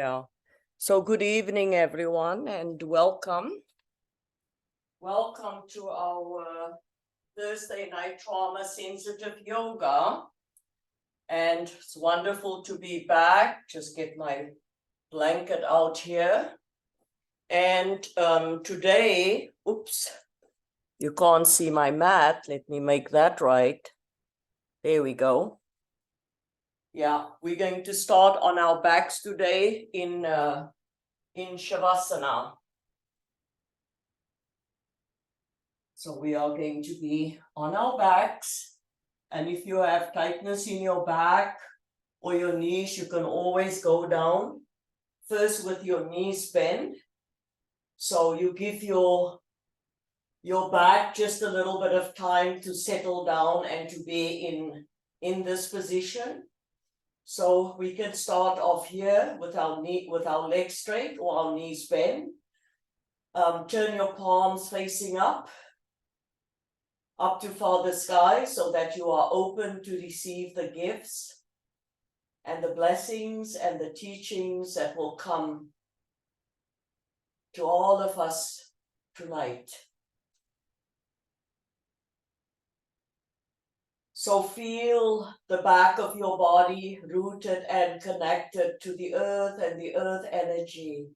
Yeah. So good evening, everyone, and welcome. Welcome to our Thursday night trauma sensitive yoga. And it's wonderful to be back. Just get my blanket out here. And today, oops, you can't see my mat. Let me make that right. There we go. Yeah, we're going to start on our backs today in Shavasana. So we are going to be on our backs. And if you have tightness in your back or your knees, you can always go down first with your knees bent. So you give your back just a little bit of time to settle down and to be in this position. So we can start off here with our legs straight or our knees bent. Turn your palms facing up to Father Sky, so that you are open to receive the gifts and the blessings and the teachings that will come to all of us tonight. So feel the back of your body rooted and connected to the earth and the earth energy.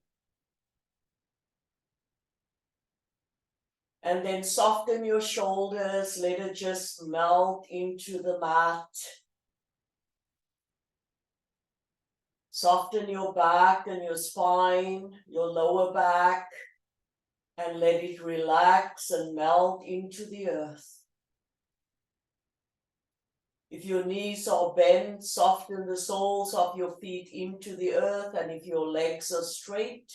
And then soften your shoulders, let it just melt into the mat. Soften your back and your spine, your lower back, and let it relax and melt into the earth. If your knees are bent, soften the soles of your feet into the earth, and if your legs are straight,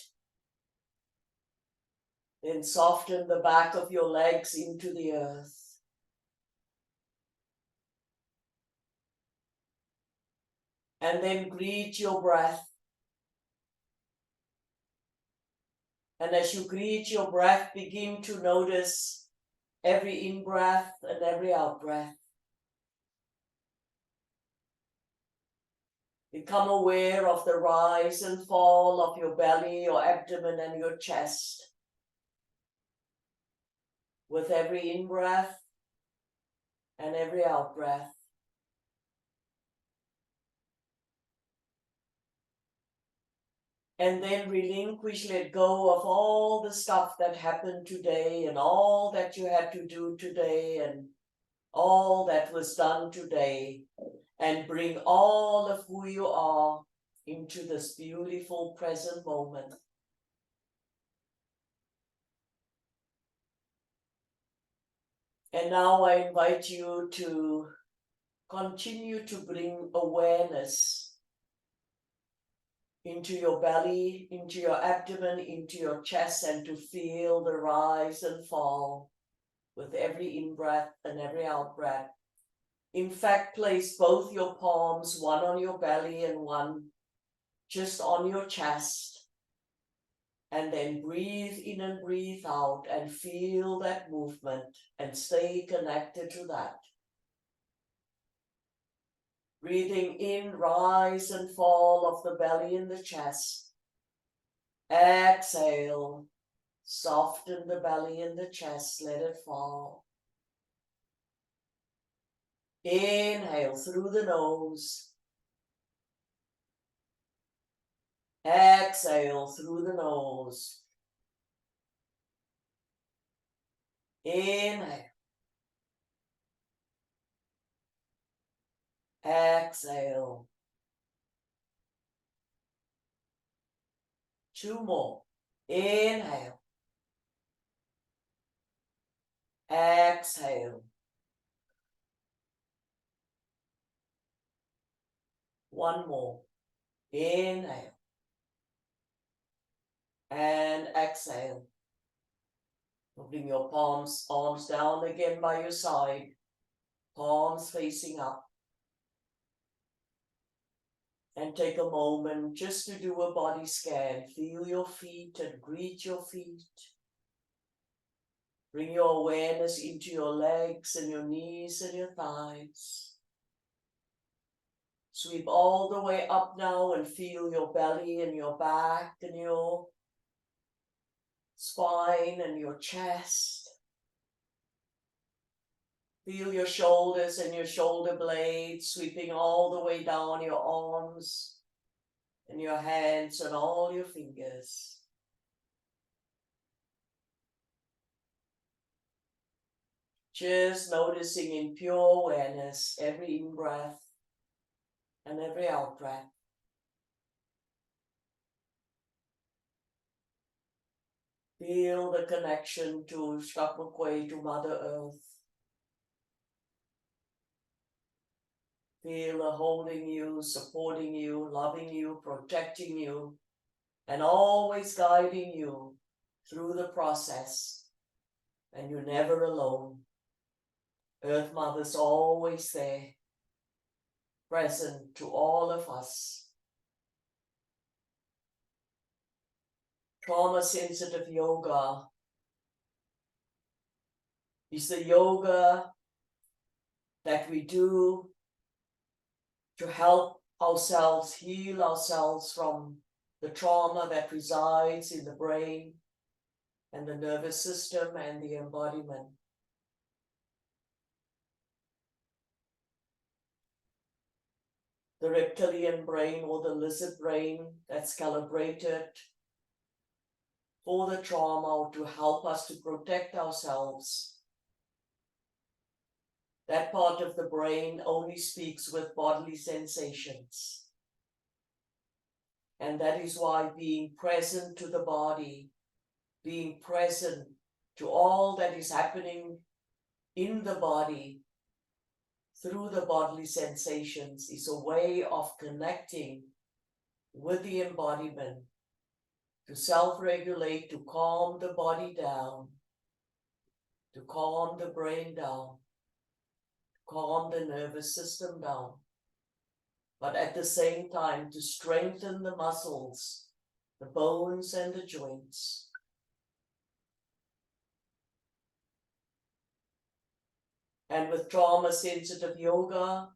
then soften the back of your legs into the earth. And then greet your breath. And as you greet your breath, begin to notice every in-breath and every out-breath. Become aware of the rise and fall of your belly, your abdomen, and your chest. With every in-breath and every out-breath. And then relinquish, let go of all the stuff that happened today and all that you had to do today and all that was done today. And bring all of who you are into this beautiful present moment. And now I invite you to continue to bring awareness into your belly, into your abdomen, into your chest, and to feel the rise and fall with every in-breath and every out-breath. In fact, place both your palms, one on your belly and one just on your chest. And then breathe in and breathe out and feel that movement and stay connected to that. Breathing in, rise and fall of the belly and the chest. Exhale, soften the belly and the chest, let it fall. Inhale through the nose. Exhale through the nose. Inhale. Exhale. Two more. Inhale. Exhale. One more. Inhale. And exhale. Bring your arms down again by your side. Palms facing up. And take a moment just to do a body scan. Feel your feet and greet your feet. Bring your awareness into your legs and your knees and your thighs. Sweep all the way up now and feel your belly and your back and your spine and your chest. Feel your shoulders and your shoulder blades sweeping all the way down your arms and your hands and all your fingers. Just noticing in pure awareness every in-breath and every out-breath. Feel the connection to Shakmukwe, to Mother Earth. Feel her holding you, supporting you, loving you, protecting you, and always guiding you through the process. And you're never alone. Earth Mother's always there, present to all of us. Trauma-sensitive yoga is the yoga that we do to help ourselves heal ourselves from the trauma that resides in the brain and the nervous system and the embodiment. The reptilian brain or the lizard brain that's calibrated for the trauma or to help us to protect ourselves. That part of the brain only speaks with bodily sensations. And that is why being present to the body, being present to all that is happening in the body through the bodily sensations is a way of connecting with the embodiment, to self-regulate, to calm the body down, to calm the brain down, calm the nervous system down, but at the same time to strengthen the muscles, the bones and the joints. And with trauma-sensitive yoga,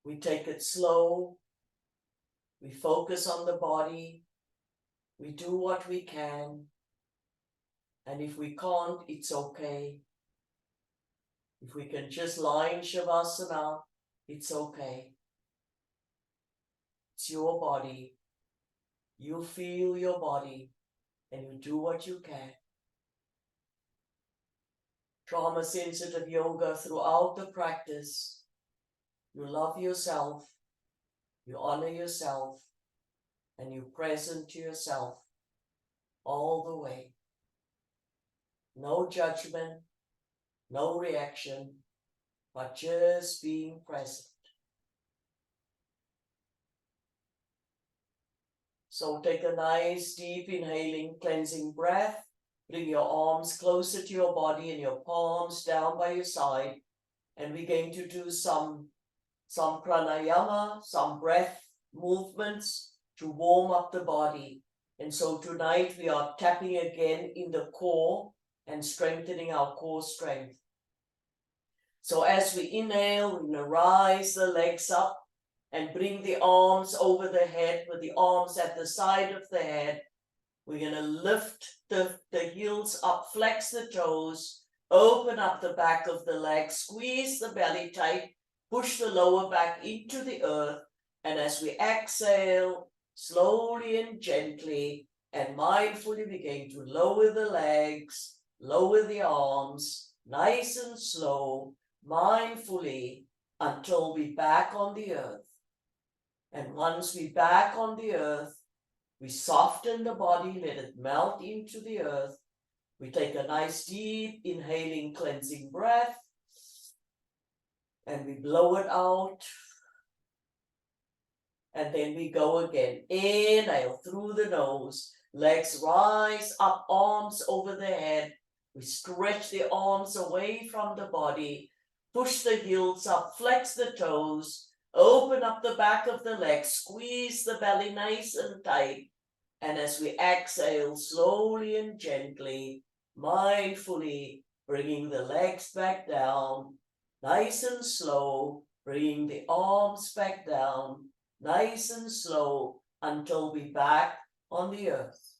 we take it slow, we focus on the body, we do what we can, and if we can't, it's okay. If we can just lie in Shavasana, it's okay. It's your body. You feel your body, and you do what you can. Trauma-sensitive yoga throughout the practice. You love yourself, you honor yourself, and you're present to yourself all the way. No judgment, no reaction, but just being present. So take a nice deep inhaling, cleansing breath. Bring your arms closer to your body and your palms down by your side. And we're going to do some pranayama, some breath movements to warm up the body. And so tonight we are tapping again in the core and strengthening our core strength. So as we inhale, we're going to rise the legs up and bring the arms over the head with the arms at the side of the head. We're going to lift the heels up, flex the toes, open up the back of the legs, squeeze the belly tight, push the lower back into the earth. And as we exhale, slowly and gently and mindfully, we're going to lower the legs, lower the arms, nice and slow, mindfully, until we're back on the earth. And once we're back on the earth, we soften the body, let it melt into the earth. We take a nice deep inhaling, cleansing breath, and we blow it out. And then we go again. Inhale through the nose, legs rise up, arms over the head. We stretch the arms away from the body, push the heels up, flex the toes, open up the back of the legs, squeeze the belly nice and tight. And as we exhale slowly and gently, mindfully bringing the legs back down, nice and slow, Bring the arms back down, nice and slow, until we're back on the earth.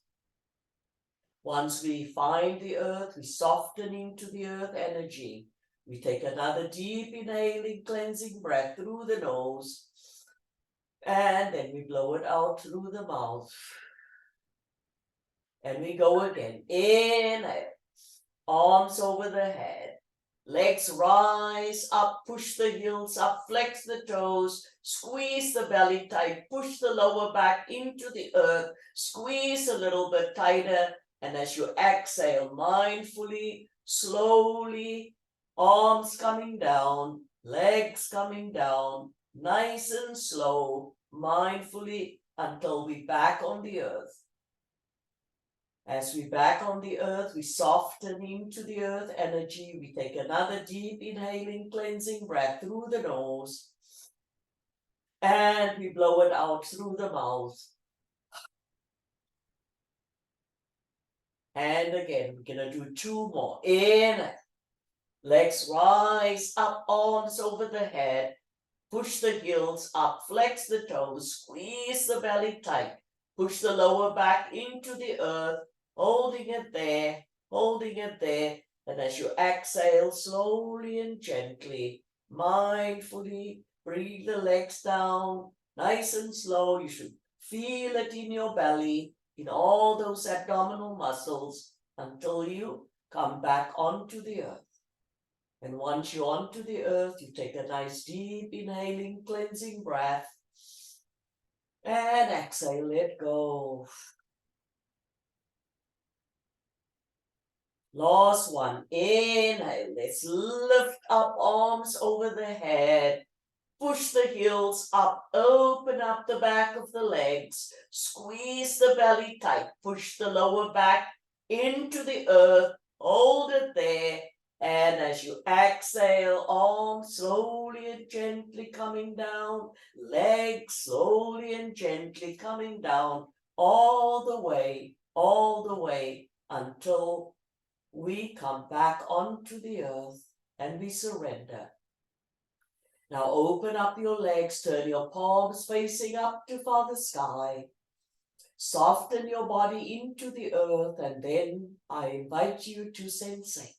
Once we find the earth, we soften into the earth energy. We take another deep inhaling, cleansing breath through the nose, and then we blow it out through the mouth. And we go again. Inhale, arms over the head. Legs rise up, push the heels up, flex the toes, squeeze the belly tight, push the lower back into the earth, squeeze a little bit tighter, and as you exhale, mindfully, slowly, arms coming down, legs coming down, nice and slow, mindfully, until we're back on the earth. As we back on the earth, we soften into the earth energy. We take another deep inhaling, cleansing breath through the nose. And we blow it out through the mouth. And again, we're going to do 2 more. In, legs rise up, arms over the head. Push the heels up, flex the toes, squeeze the belly tight. Push the lower back into the earth. Holding it there, holding it there. And as you exhale, slowly and gently, mindfully, bring the legs down, nice and slow. You should feel it in your belly, in all those abdominal muscles, until you come back onto the earth. And once you're onto the earth, you take a nice deep inhaling, cleansing breath. And exhale, let go. Last one. Inhale. Let's lift up, arms over the head. Push the heels up. Open up the back of the legs. Squeeze the belly tight. Push the lower back into the earth. Hold it there. And as you exhale, arms slowly and gently coming down. Legs slowly and gently coming down. All the way until we come back onto the earth and we surrender. Now open up your legs, turn your palms facing up to Father Sky. Soften your body into the earth, and then I invite you to sensate.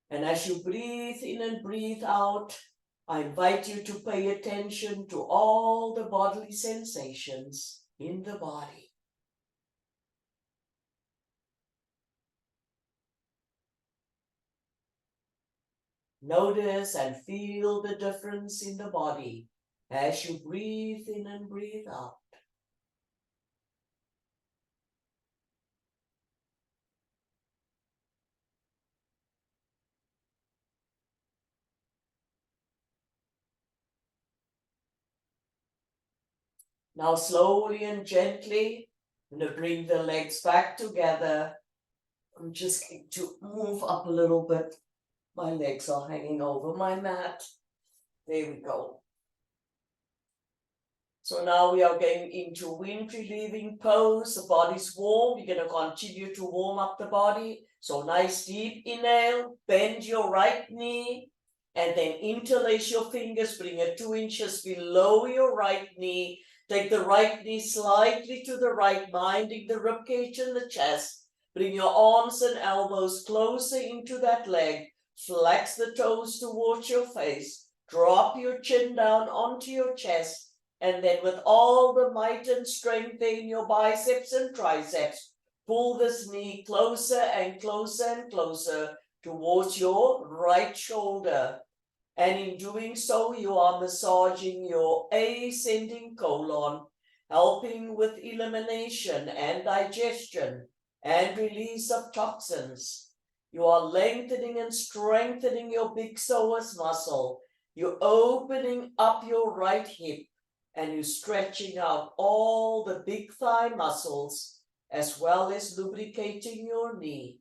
And as you breathe in and breathe out, I invite you to pay attention to all the bodily sensations in the body. Notice and feel the difference in the body as you breathe in and breathe out. Now slowly and gently, I'm going to bring the legs back together. I'm just going to move up a little bit. My legs are hanging over my mat. There we go. So now we are going into wind relieving pose. The body's warm. You're going to continue to warm up the body. So nice deep inhale, bend your right knee, and then interlace your fingers, bring it 2 inches below your right knee. Take the right knee slightly to the right, minding the ribcage and the chest. Bring your arms and elbows closer into that leg. Flex the toes towards your face. Drop your chin down onto your chest. And then with all the might and strength in your biceps and triceps, pull this knee closer and closer and closer towards your right shoulder. And in doing so, you are massaging your ascending colon, helping with elimination and digestion and release of toxins. You are lengthening and strengthening your big psoas muscle. You're opening up your right hip and you're stretching out all the big thigh muscles as well as lubricating your knee.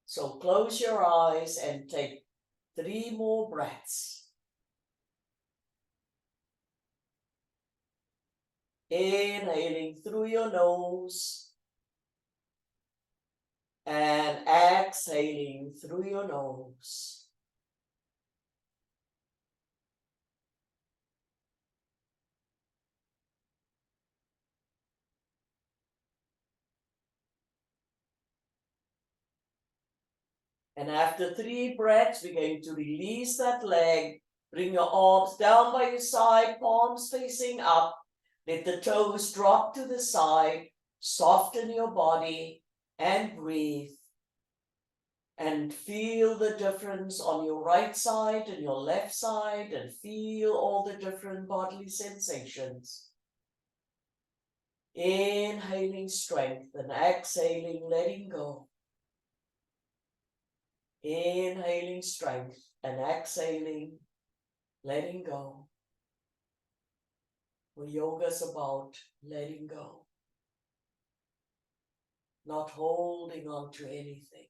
So close your eyes and take 3 more breaths. Inhaling through your nose and exhaling through your nose. And after 3 breaths, we're going to release that leg. Bring your arms down by your side, palms facing up. Let the toes drop to the side. Soften your body and breathe. And feel the difference on your right side and your left side, and feel all the different bodily sensations. Inhaling strength and exhaling, letting go. Inhaling strength and exhaling, letting go. Well, yoga's about letting go, not holding on to anything.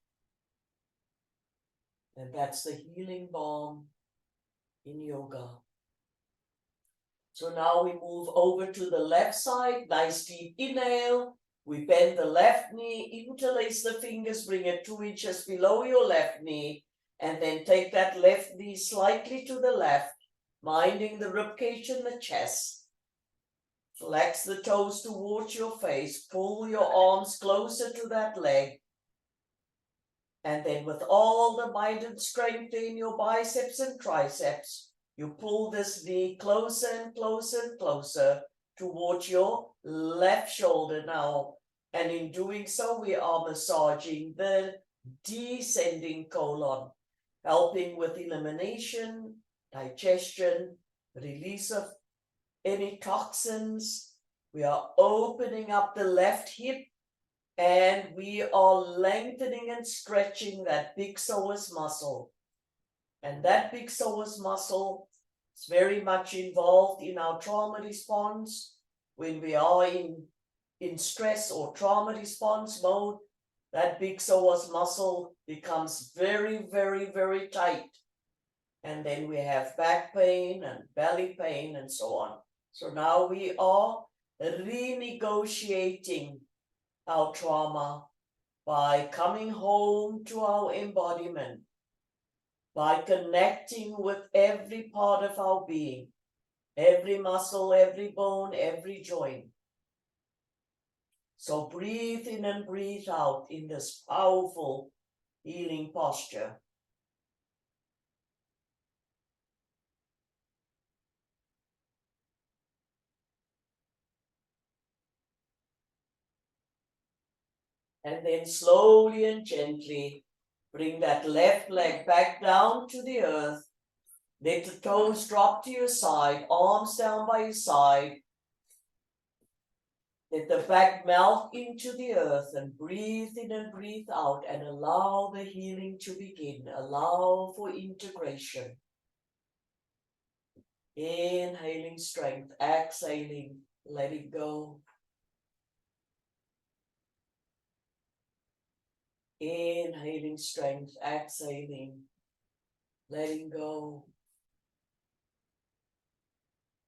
And that's the healing balm in yoga. So now we move over to the left side. Nice deep inhale. We bend the left knee, interlace the fingers, bring it 2 inches below your left knee, and then take that left knee slightly to the left, minding the ribcage and the chest. Flex the toes towards your face, pull your arms closer to that leg. And then with all the might and strength in your biceps and triceps, you pull this knee closer and closer and closer towards your left shoulder now. And in doing so, we are massaging the descending colon, helping with elimination, digestion, release of any toxins. We are opening up the left hip, and we are lengthening and stretching that big psoas muscle. And that big psoas muscle is very much involved in our trauma response. When we are in stress or trauma response mode, that big psoas muscle becomes very, very, very tight. And then we have back pain and belly pain and so on. So now we are renegotiating our trauma by coming home to our embodiment, by connecting with every part of our being, every muscle, every bone, every joint. So breathe in and breathe out in this powerful healing posture. And then slowly and gently bring that left leg back down to the earth. Let the toes drop to your side, arms down by your side. Let the back melt into the earth and breathe in and breathe out and allow the healing to begin. Allow for integration. Inhaling strength, exhaling, letting go. Inhaling strength, exhaling, letting go.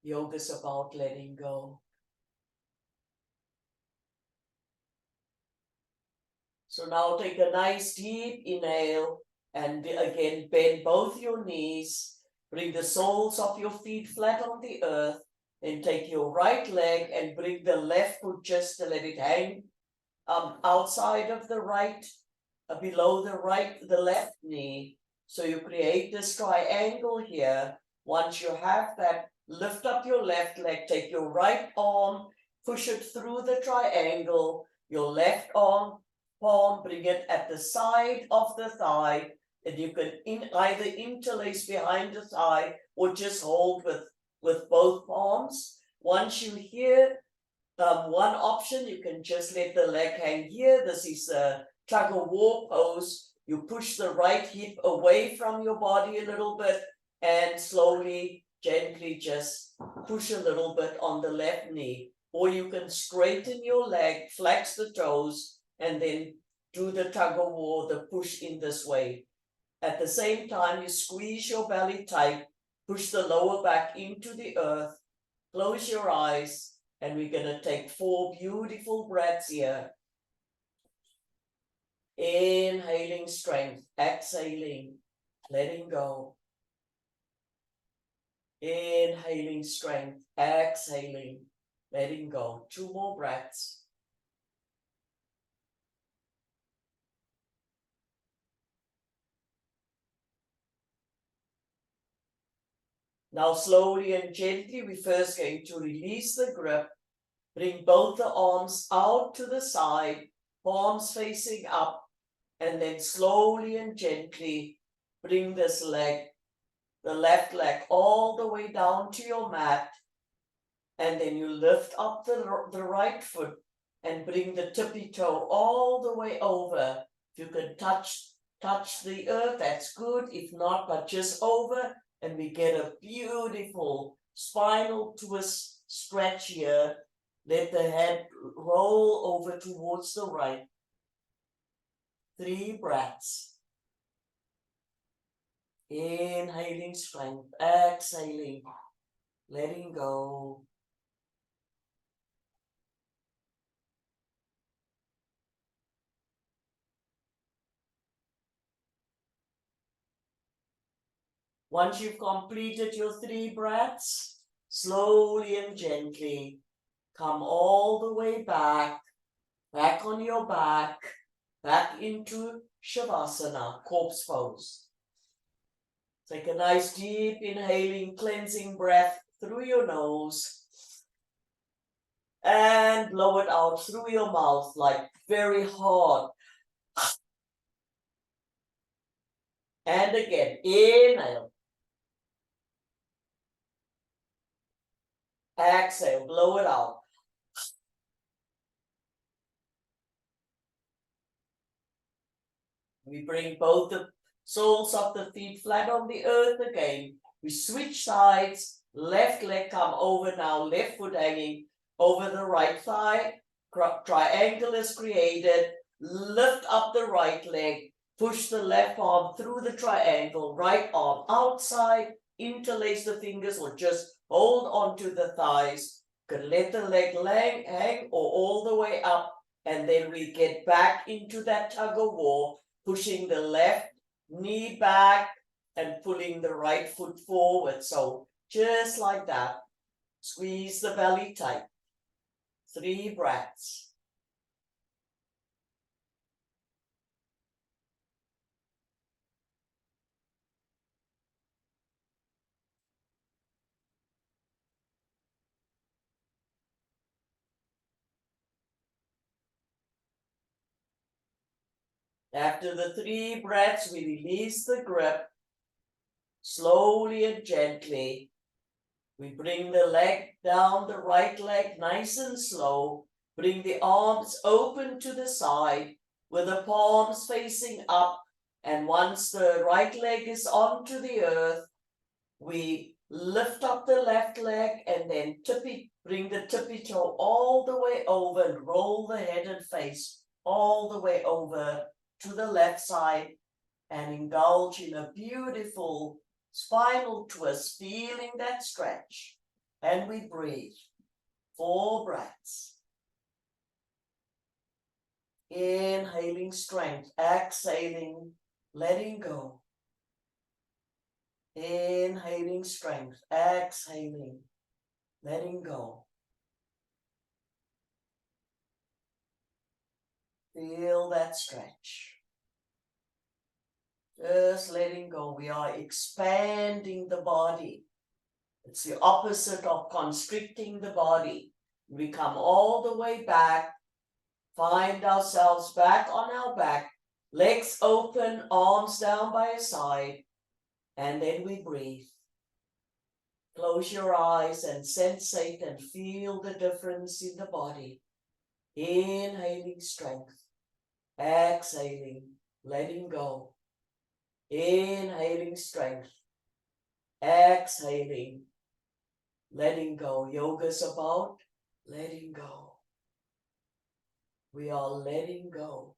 Yoga's about letting go. So now take a nice deep inhale and again bend both your knees. Bring the soles of your feet flat on the earth. Then take your right leg and bring the left foot just to let it hang outside of the right, below the left knee. So you create this triangle here. Once you have that, lift up your left leg, take your right arm, push it through the triangle, your left arm, palm, bring it at the side of the thigh, and you can either interlace behind the thigh or just hold with both palms. Once you hear one option, you can just let the leg hang here. This is a tug of war pose. You push the right hip away from your body a little bit and slowly, gently just push a little bit on the left knee. Or you can straighten your leg, flex the toes, and then do the tug of war, the push in this way. At the same time, you squeeze your belly tight, push the lower back into the earth, close your eyes, and we're going to take 4 beautiful breaths here. Inhaling strength, exhaling, letting go. Inhaling strength, exhaling, letting go. 2 more breaths. Now slowly and gently, we're first going to release the grip. Bring both the arms out to the side, palms facing up, and then slowly and gently bring this leg, the left leg, all the way down to your mat. And then you lift up the right foot and bring the tippy toe all the way over. If you can touch the earth, that's good. If not, but just over, and we get a beautiful spinal twist stretch here. Let the head roll over towards the right. 3 breaths. Inhaling strength, exhaling, letting go. Once you've completed your 3 breaths, slowly and gently come all the way back on your back, back into Shavasana, corpse pose. Take a nice deep inhaling, cleansing breath through your nose and blow it out through your mouth like very hard. And again, inhale. Exhale, blow it out. We bring both the soles of the feet flat on the earth again. We switch sides, left leg come over now, left foot hanging over the right thigh. Triangle is created. Lift up the right leg, push the left arm through the triangle, right arm outside, interlace the fingers or just hold onto the thighs. You can let the leg hang or all the way up, and then we get back into that tug of war, pushing the left knee back and pulling the right foot forward. So just like that, squeeze the belly tight. 3 breaths. After the 3 breaths, we release the grip. Slowly and gently, we bring the leg down, the right leg, nice and slow. Bring the arms open to the side with the palms facing up. And once the right leg is onto the earth, we lift up the left leg and then bring the tippy toe all the way over and roll the head and face all the way over to the left side and indulge in a beautiful spinal twist, feeling that stretch. And we breathe. 4 breaths. Inhaling strength, exhaling, letting go. Inhaling strength, exhaling, letting go. Feel that stretch. Just letting go. We are expanding the body. It's the opposite of constricting the body. We come all the way back, find ourselves back on our back, legs open, arms down by our side, and then we breathe. Close your eyes and sensate and feel the difference in the body. Inhaling strength, exhaling, letting go. Inhaling strength, exhaling, letting go. Yoga's about letting go. We are letting go.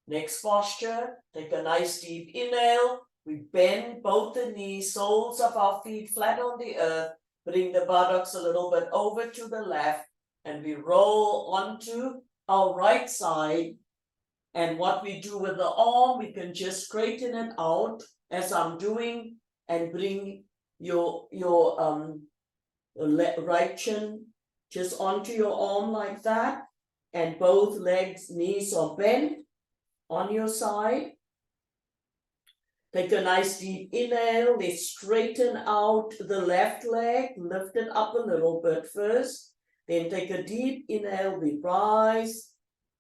Next posture, take a nice deep inhale. We bend both the knees, soles of our feet flat on the earth. Bring the buttocks a little bit over to the left, and we roll onto our right side. And what we do with the arm, we can just straighten it out as I'm doing, and bring your right shin just onto your arm like that. And both legs, knees are bent. on your side. Take a nice deep inhale. Let's straighten out the left leg. Lift it up a little bit first. Then take a deep inhale. We rise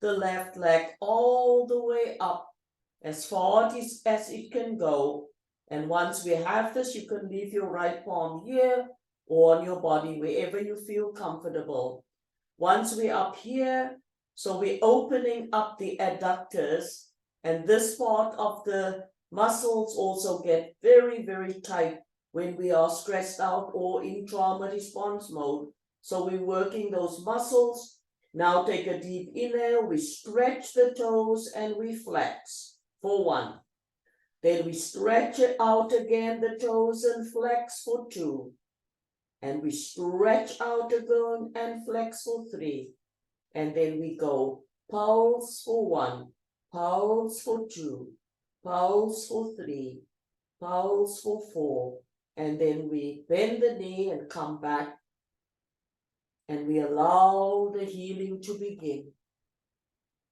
the left leg all the way up as far as it can go. And once we have this, you can leave your right palm here or on your body, wherever you feel comfortable. Once we're up here, so we're opening up the adductors, and this part of the muscles also get very, very tight when we are stressed out or in trauma response mode. So we're working those muscles. Now take a deep inhale, we stretch the toes and we flex for 1. Then we stretch it out again, the toes, and flex for 2. And we stretch out again and flex for 3. And then we go pulse for 1, pulse for 2, pulse for 3, pulse for 4. And then we bend the knee and come back. And we allow the healing to begin.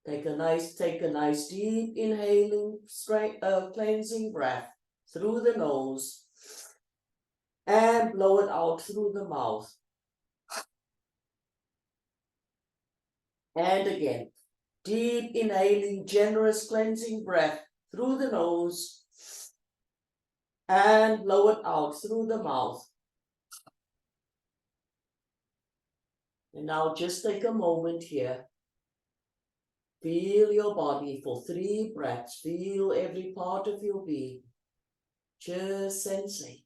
Take a nice deep inhaling, cleansing breath through the nose. And blow it out through the mouth. And again, deep inhaling, generous cleansing breath through the nose. And blow it out through the mouth. And now just take a moment here. Feel your body for 3 breaths. Feel every part of your being. Just sensate.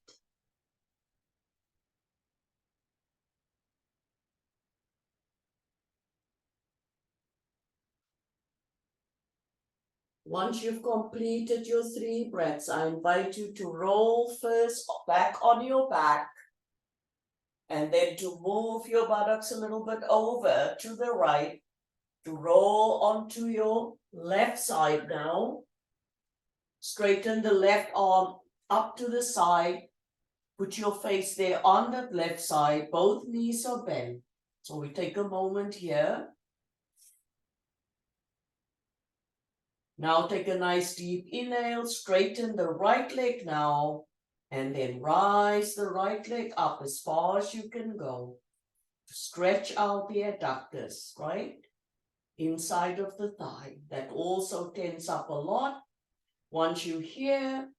Once you've completed your 3 breaths, I invite you to roll first back on your back, and then to move your buttocks a little bit over to the right, to roll onto your left side now. Straighten the left arm up to the side. Put your face there on the left side. Both knees are bent. So we take a moment here. Now take a nice deep inhale, straighten the right leg now, and then rise the right leg up as far as you can go. Stretch out the adductors, right? Inside of the thigh. That also tense up a lot. Once you're here,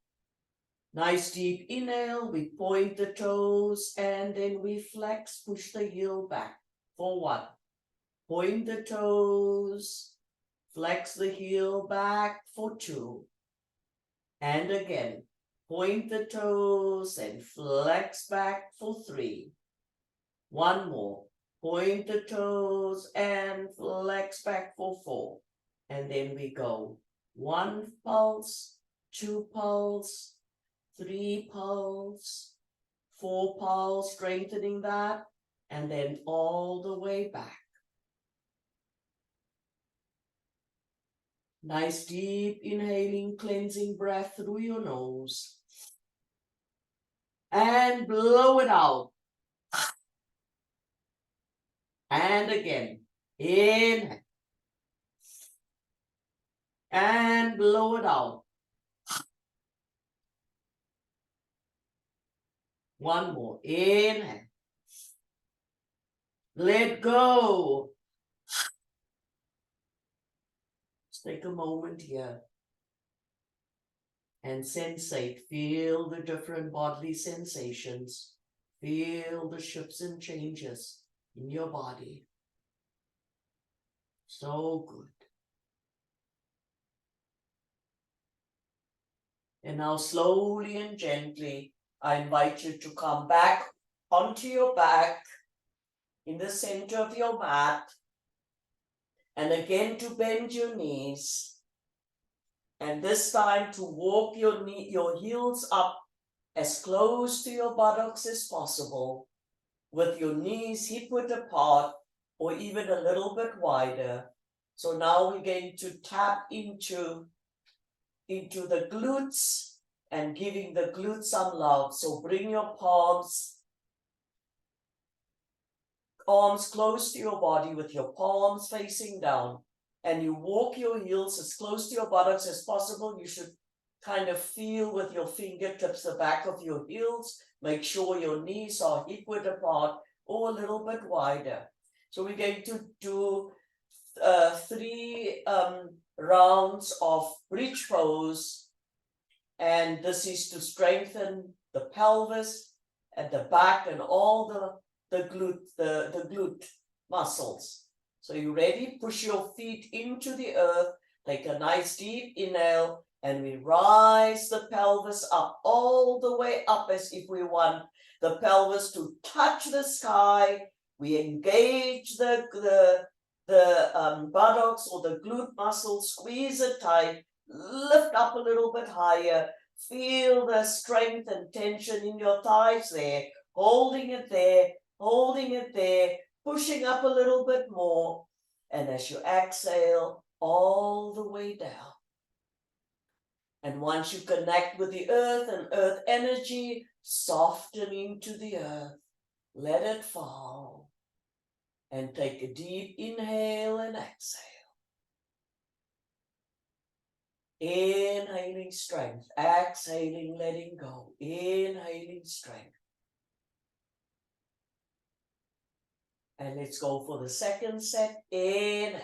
nice deep inhale, we point the toes, and then we flex, push the heel back for 1. Point the toes. Flex the heel back for 2. And again, point the toes and flex back for 3. 1 more. Point the toes and flex back for 4. And then we go 1 pulse, 2 pulse, 3 pulse, 4 pulse, strengthening that, and then all the way back. Nice deep inhaling, cleansing breath through your nose. And blow it out. And again. Inhale. And blow it out. 1 more. Inhale. Let go. Let's take a moment here. And sensate, feel the different bodily sensations. Feel the shifts and changes in your body. So good. And now slowly and gently, I invite you to come back onto your back in the center of your mat. And again to bend your knees. And this time to walk your heels up as close to your buttocks as possible, with your knees hip-width apart or even a little bit wider. So now we're going to tap into the glutes and giving the glutes some love. So bring your arms close to your body with your palms facing down. and you walk your heels as close to your buttocks as possible. You should kind of feel with your fingertips the back of your heels. Make sure your knees are hip width apart or a little bit wider. So we're going to do 3 rounds of bridge pose, and this is to strengthen the pelvis and the back and all the glute muscles. So you ready? Push your feet into the earth. Take a nice deep inhale, and we rise the pelvis up, all the way up, as if we want the pelvis to touch the sky. We engage the buttocks or the glute muscles, squeeze it tight, lift up a little bit higher. Feel the strength and tension in your thighs there, holding it there, holding it there, pushing up a little bit more. And as you exhale, all the way down. And once you connect with the earth and earth energy, soften into the earth. Let it fall. And take a deep inhale and exhale. Inhaling strength, exhaling, letting go. Inhaling strength. And let's go for the second set. Inhale.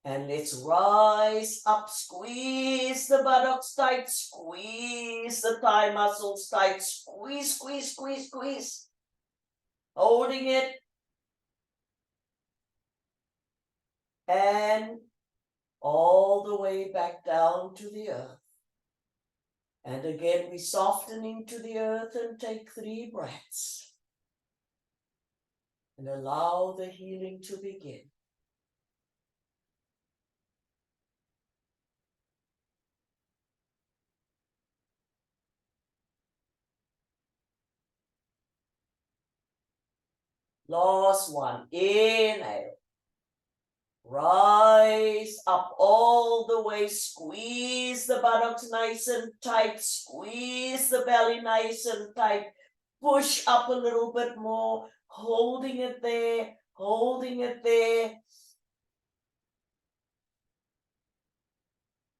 And let's rise up, squeeze the buttocks tight, squeeze the thigh muscles tight, squeeze, squeeze, squeeze, squeeze. Holding it. And all the way back down to the earth. And again, we soften into the earth and take 3 breaths. And allow the healing to begin. Last one. Inhale. Rise up all the way. Squeeze the buttocks nice and tight. Squeeze the belly nice and tight. Push up a little bit more. Holding it there. Holding it there.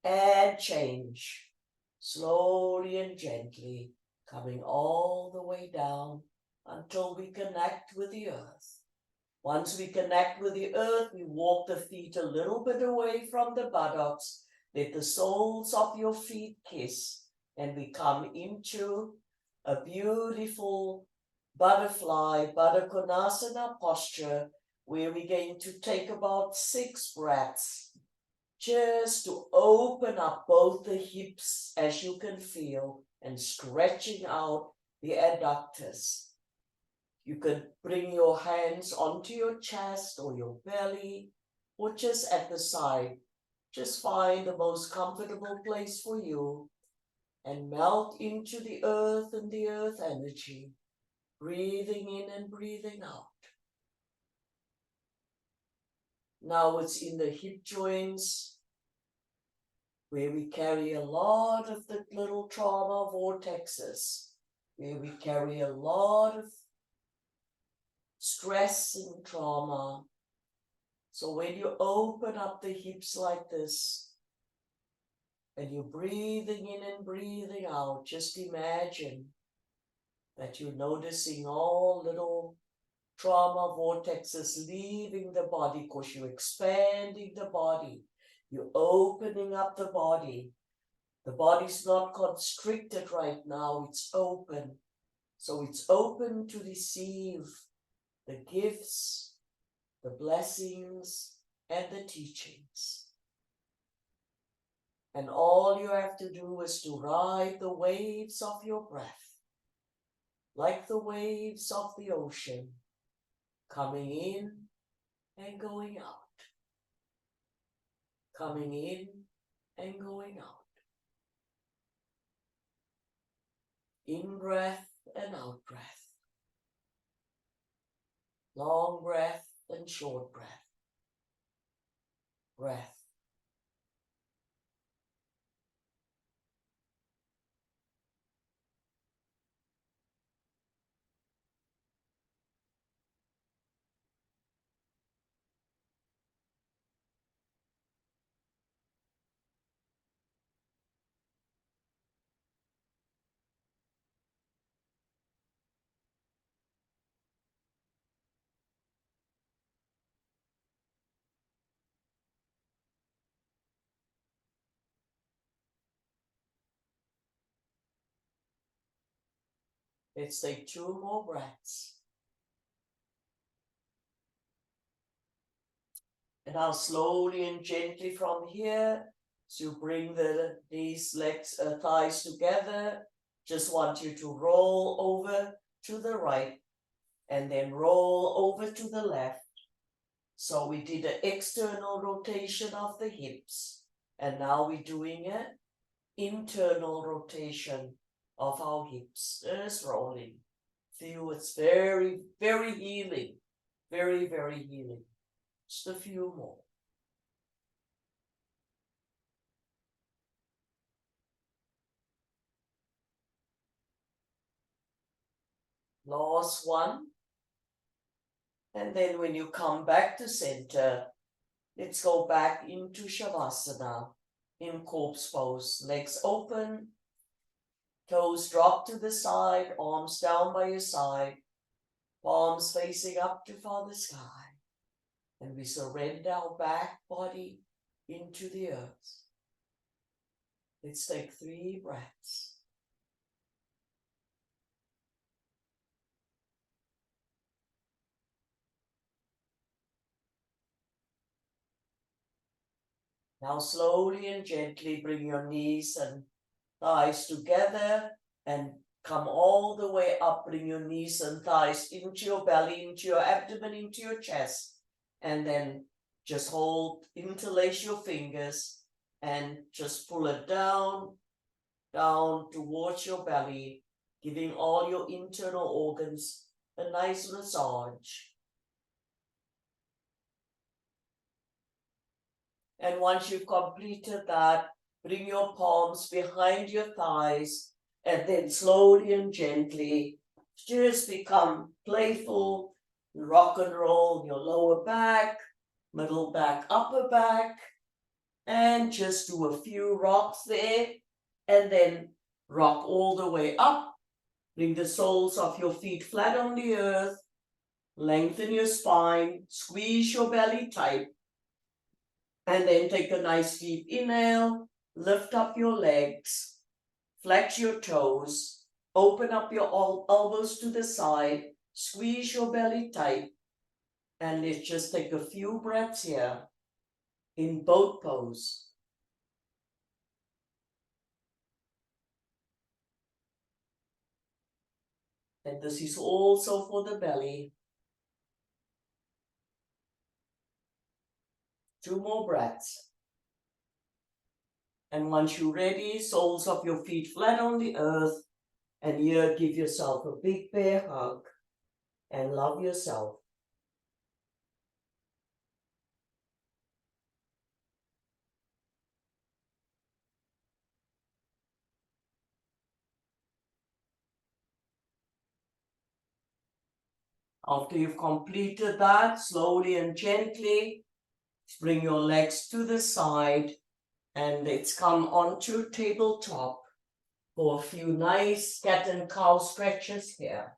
And change. Slowly and gently. Coming all the way down until we connect with the earth. Once we connect with the earth, we walk the feet a little bit away from the buttocks. Let the soles of your feet kiss, and we come into a beautiful butterfly, Baddha Konasana posture, where we're going to take about 6 breaths, just to open up both the hips as you can feel, and stretching out the adductors. You can bring your hands onto your chest or your belly, or just at the side. Just find the most comfortable place for you and melt into the earth and the earth energy, breathing in and breathing out. Now it's in the hip joints where we carry a lot of the little trauma vortexes, where we carry a lot of stress and trauma. So when you open up the hips like this, and you're breathing in and breathing out, just imagine that you're noticing all little trauma vortexes leaving the body, because you're expanding the body. You're opening up the body. The body's not constricted right now, it's open. So it's open to receive the gifts, the blessings, and the teachings. And all you have to do is to ride the waves of your breath, like the waves of the ocean, coming in and going out. Coming in and going out. In breath and out breath. Long breath and short breath. Breath. Let's take 2 more breaths. And now slowly and gently from here, so you bring these legs, thighs together. Just want you to roll over to the right and then roll over to the left. So we did an external rotation of the hips, and now we're doing an internal rotation of our hips. Just rolling. Feel it's very, very healing. Very, very healing. Just a few more. Last one. And then when you come back to center, let's go back into Shavasana in corpse pose. Legs open, toes drop to the side, arms down by your side, palms facing up to Father Sky. And we surrender our back body into the earth. Let's take 3 breaths. Now slowly and gently bring your knees and thighs together and come all the way up. Bring your knees and thighs into your belly, into your abdomen, into your chest. And then just hold, interlace your fingers and just pull it down, down towards your belly, giving all your internal organs a nice massage. And once you've completed that, bring your palms behind your thighs and then slowly and gently just become playful, rock and roll your lower back, middle back, upper back, and just do a few rocks there and then rock all the way up. Bring the soles of your feet flat on the earth, lengthen your spine, squeeze your belly tight. And then take a nice deep inhale, lift up your legs, flex your toes, open up your elbows to the side, squeeze your belly tight, and let's just take a few breaths here in boat pose. And this is also for the belly. 2 more breaths. And once you're ready, soles of your feet flat on the earth, and here give yourself a big bear hug and love yourself. After you've completed that, slowly and gently, bring your legs to the side and let's come onto tabletop for a few nice cat and cow stretches here.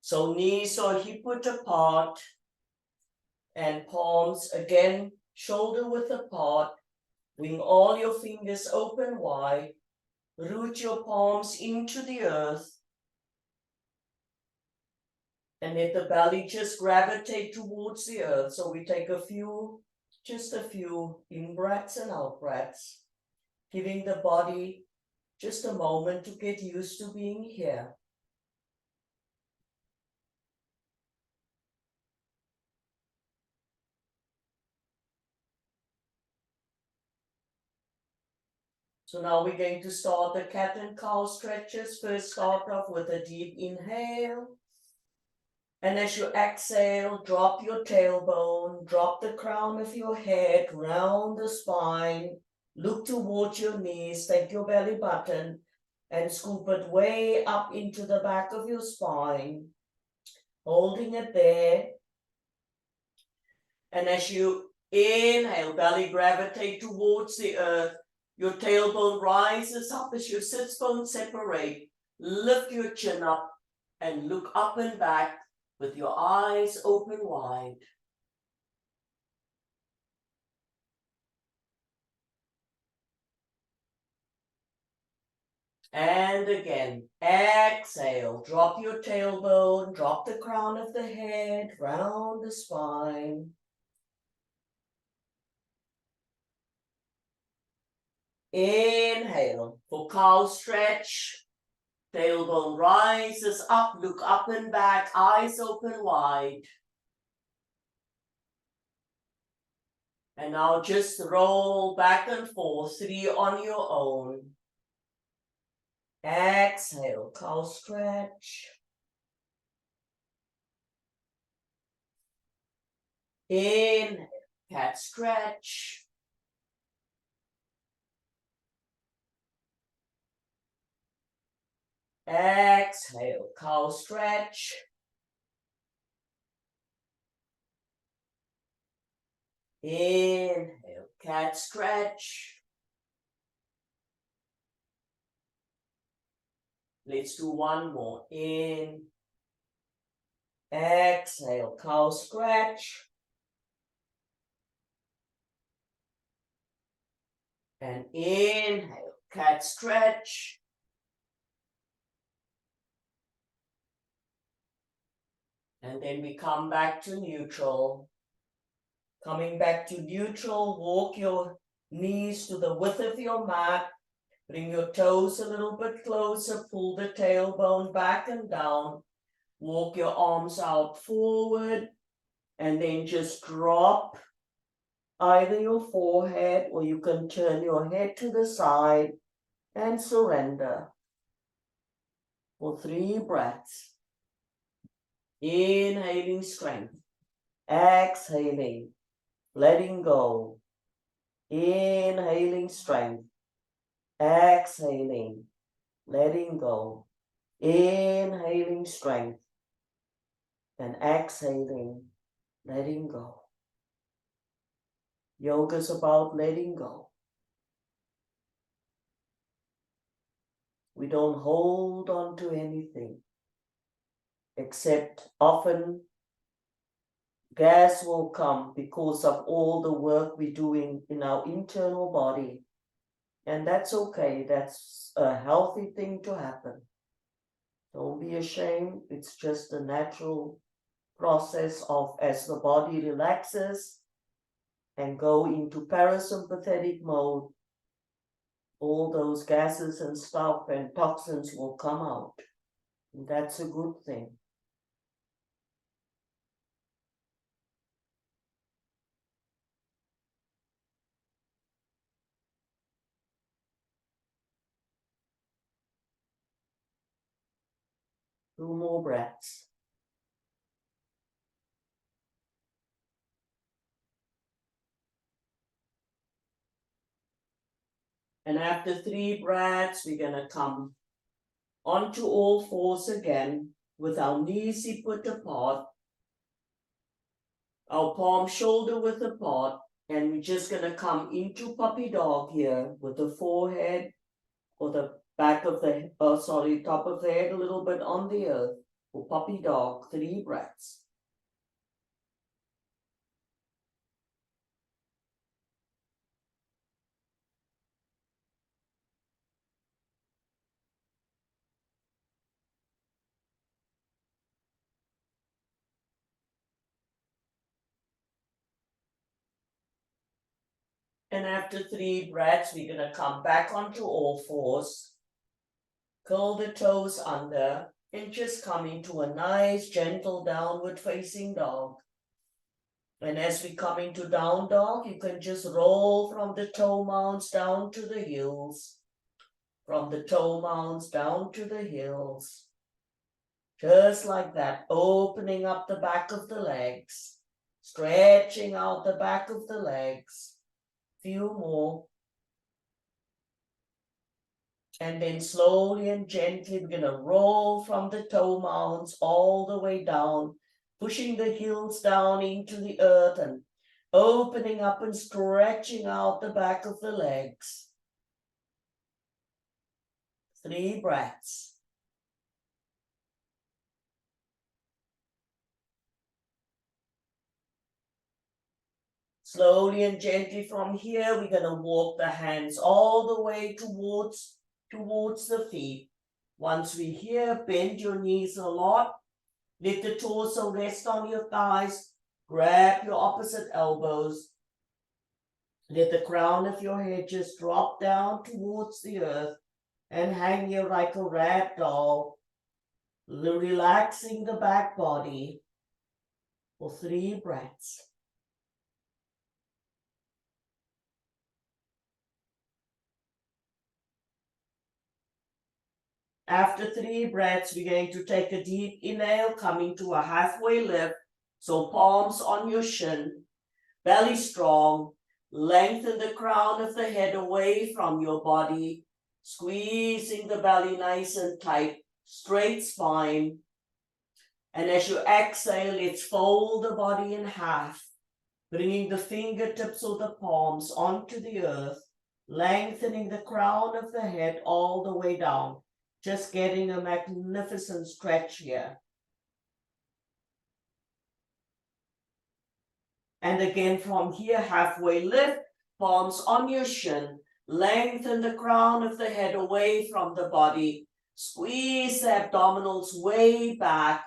So knees are hip width apart and palms again shoulder width apart. Bring all your fingers open wide. Root your palms into the earth. And let the belly just gravitate towards the earth. So we take just a few in-breaths and out-breaths, giving the body just a moment to get used to being here. So now we're going to start the cat and cow stretches. First, start off with a deep inhale. And as you exhale, drop your tailbone, drop the crown of your head, round the spine, look towards your knees, take your belly button and scoop it way up into the back of your spine, holding it there. And as you inhale, belly gravitate towards the earth, your tailbone rises up as your sits bones separate, lift your chin up and look up and back with your eyes open wide. And again, exhale, drop your tailbone, drop the crown of the head, round the spine. Inhale for cow stretch. Tailbone rises up, look up and back, eyes open wide. And now just roll back and forth, 3 on your own. Exhale, cow stretch. Inhale, cat stretch. Exhale, cow stretch. Inhale, cat stretch. Let's do one more. In. Exhale, cow stretch. And inhale, cat stretch. And then we come back to neutral. Coming back to neutral, walk your knees to the width of your mat. Bring your toes a little bit closer, pull the tailbone back and down. Walk your arms out forward, and then just drop either your forehead, or you can turn your head to the side and surrender for 3 breaths. Inhaling strength, exhaling, letting go. Inhaling strength, exhaling, letting go. Inhaling strength and exhaling, letting go. Yoga is about letting go. We don't hold on to anything, except often gas will come because of all the work we're doing in our internal body. And that's okay. That's a healthy thing to happen. Don't be ashamed. It's just a natural process of, as the body relaxes and go into parasympathetic mode, all those gases and stuff and toxins will come out. And that's a good thing. Two more breaths. And after 3 breaths, we're going to come onto all fours again with our knees hip-width apart, our palms shoulder-width apart, and we're just going to come into puppy dog here with the forehead or the back of the, top of the head a little bit on the earth for puppy dog, 3 breaths. And after 3 breaths, we're going to come back onto all fours, curl the toes under, and just come into a nice, gentle, downward facing dog. And as we come into down dog, you can just roll from the toe mounds down to the heels, from the toe mounds down to the heels. Just like that, opening up the back of the legs, stretching out the back of the legs. Few more. And then slowly and gently, we're going to roll from the toe mounds all the way down, pushing the heels down into the earth and opening up and stretching out the back of the legs. 3 breaths. Slowly and gently from here, we're going to walk the hands all the way towards towards the feet. Once we're here, bend your knees a lot. Let the torso rest on your thighs. Grab your opposite elbows. Let the crown of your head just drop down towards the earth and hang here like a rag doll, relaxing the back body for 3 breaths. After 3 breaths, we're going to take a deep inhale, coming to a halfway lift. So palms on your shin, belly strong, lengthen the crown of the head away from your body, squeezing the belly nice and tight, straight spine. And as you exhale, let's fold the body in half, bringing the fingertips or the palms onto the earth, lengthening the crown of the head all the way down, just getting a magnificent stretch here. And again from here, halfway lift, palms on your shin, lengthen the crown of the head away from the body, squeeze the abdominals way back,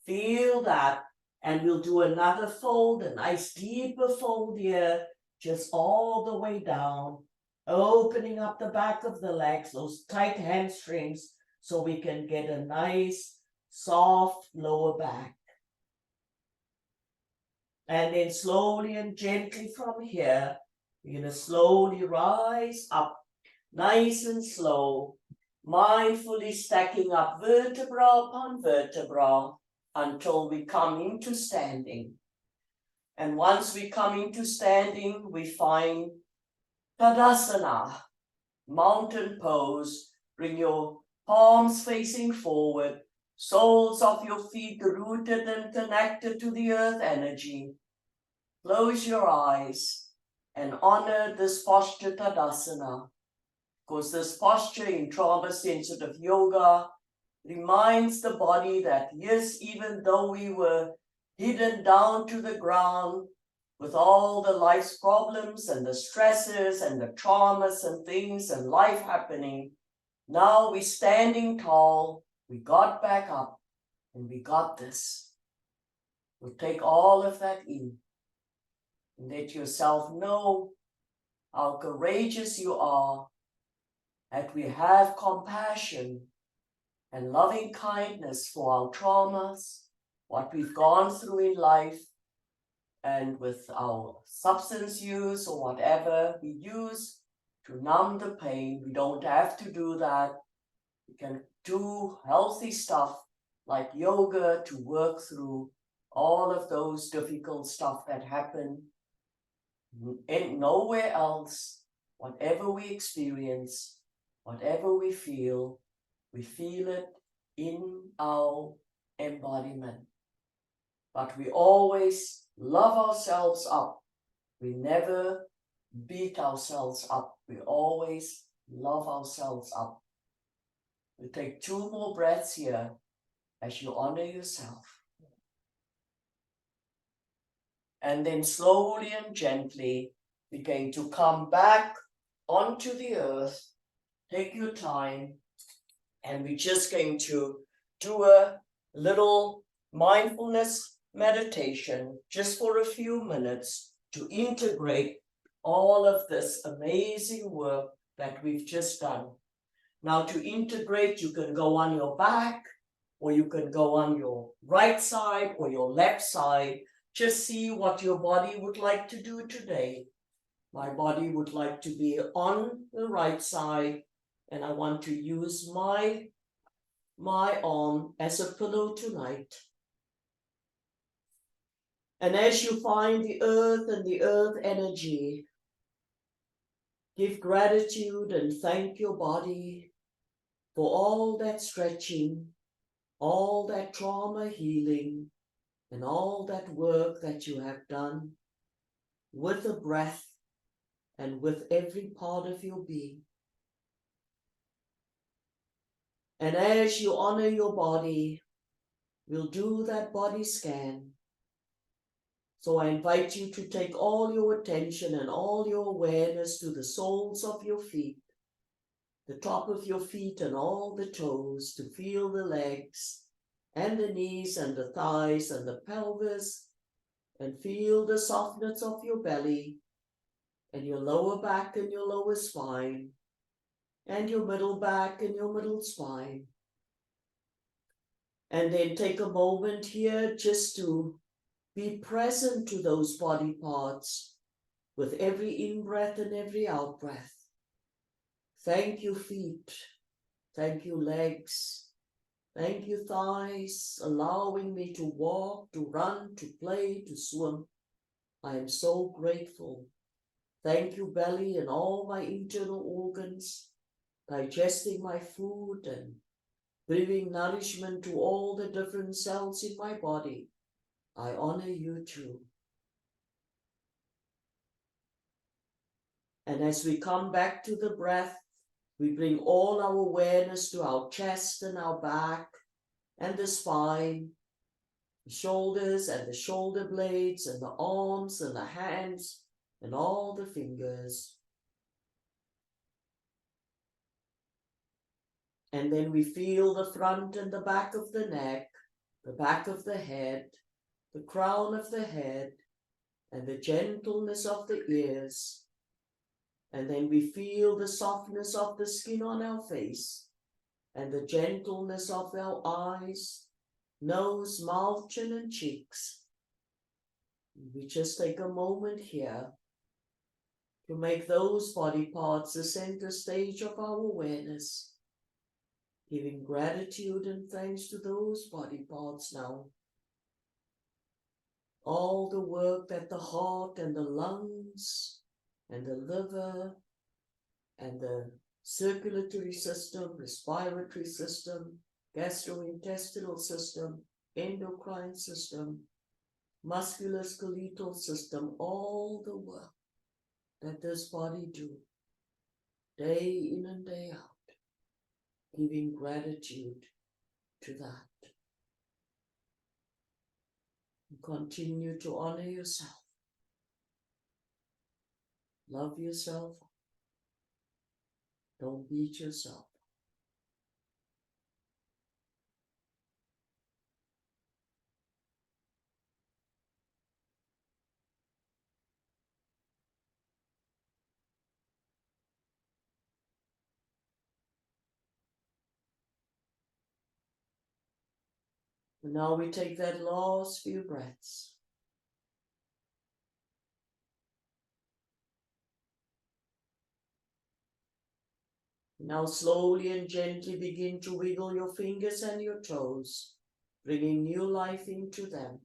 feel that. And we'll do another fold, a nice deeper fold here, just all the way down, opening up the back of the legs, those tight hamstrings, so we can get a nice, soft lower back. And then slowly and gently from here, you're going to slowly rise up, nice and slow, mindfully stacking up vertebra upon vertebra until we come into standing. And once we come into standing, we find Tadasana, mountain pose. Bring your palms facing forward, soles of your feet rooted and connected to the earth energy. Close your eyes and honor this posture Tadasana, because this posture in trauma-sensitive yoga reminds the body that yes, even though we were hidden down to the ground with all the life's problems and the stresses and the traumas and things and life happening, now we're standing tall, we got back up, and we got this. We'll take all of that in. Let yourself know how courageous you are, that we have compassion and loving kindness for our traumas, what we've gone through in life, and with our substance use or whatever we use to numb the pain. We don't have to do that. We can do healthy stuff like yoga to work through all of those difficult stuff that happen. And nowhere else, whatever we experience, whatever we feel it in our embodiment. But we always love ourselves up. We never beat ourselves up. We always love ourselves up. We take 2 more breaths here as you honor yourself. And then slowly and gently, we're going to come back onto the earth. Take your time. And we're just going to do a little mindfulness meditation just for a few minutes to integrate all of this amazing work that we've just done. Now to integrate, you can go on your back, or you can go on your right side or your left side. Just see what your body would like to do today. My body would like to be on the right side, and I want to use my arm as a pillow tonight. And as you find the earth and the earth energy, give gratitude and thank your body for all that stretching, all that trauma healing, and all that work that you have done with the breath and with every part of your being. And as you honor your body, we'll do that body scan. So I invite you to take all your attention and all your awareness to the soles of your feet. the top of your feet and all the toes, to feel the legs and the knees and the thighs and the pelvis, and feel the softness of your belly and your lower back and your lower spine and your middle back and your middle spine. And then take a moment here just to be present to those body parts with every in-breath and every out-breath. Thank you, feet. Thank you, legs. Thank you, thighs, allowing me to walk, to run, to play, to swim. I am so grateful. Thank you, belly and all my internal organs, digesting my food and bringing nourishment to all the different cells in my body. I honor you too. And as we come back to the breath, we bring all our awareness to our chest and our back and the spine, the shoulders and the shoulder blades and the arms and the hands and all the fingers. And then we feel the front and the back of the neck, the back of the head, the crown of the head, and the gentleness of the ears. And then we feel the softness of the skin on our face and the gentleness of our eyes, nose, mouth, chin, and cheeks. We just take a moment here to make those body parts the center stage of our awareness, giving gratitude and thanks to those body parts now. All the work that the heart and the lungs and the liver and the circulatory system, respiratory system, gastrointestinal system, endocrine system, musculoskeletal system, all the work that this body do, day in and day out, giving gratitude to that. Continue to honor yourself. Love yourself. Don't beat yourself. And now we take that last few breaths. Now slowly and gently begin to wiggle your fingers and your toes, bringing new life into them.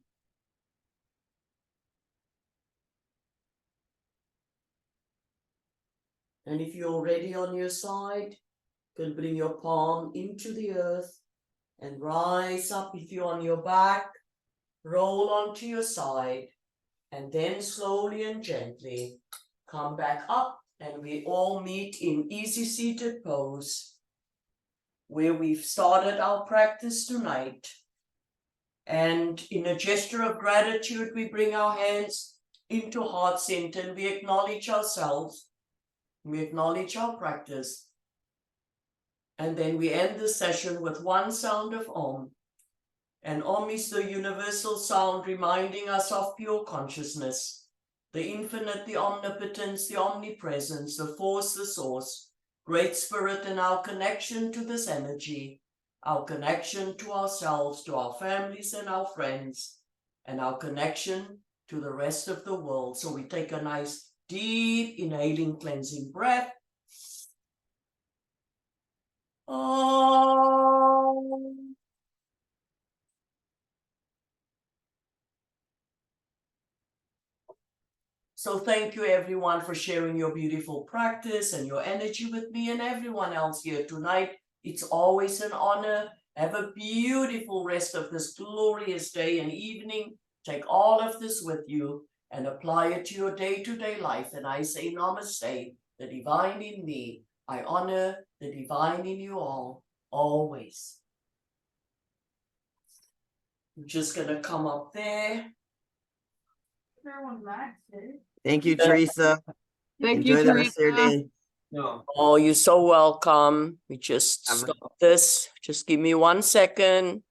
And if you're already on your side, you can bring your palm into the earth and rise up. If you're on your back, roll onto your side, and then slowly and gently come back up, and we all meet in easy seated pose, where we've started our practice tonight. And in a gesture of gratitude, we bring our hands into heart center and we acknowledge ourselves. We acknowledge our practice. And then we end the session with one sound of Om. And Om is the universal sound reminding us of pure consciousness, the infinite, the omnipotence, the omnipresence, the force, the source, Great Spirit, and our connection to this energy, our connection to ourselves, to our families and our friends, and our connection to the rest of the world. So we take a nice deep inhaling cleansing breath. Om. So thank you everyone for sharing your beautiful practice and your energy with me and everyone else here tonight. It's always an honor. Have a beautiful rest of this glorious day and evening. Take all of this with you and apply it to your day-to-day life. And I say namaste, the divine in me. I honor the divine in you all, always. I'm just going to come up there. Thank you, Teresa. Thank Enjoy you, the rest of your Teresa. day. No. Oh, you're so welcome. We just I'm- stop this. Just give me 1 second.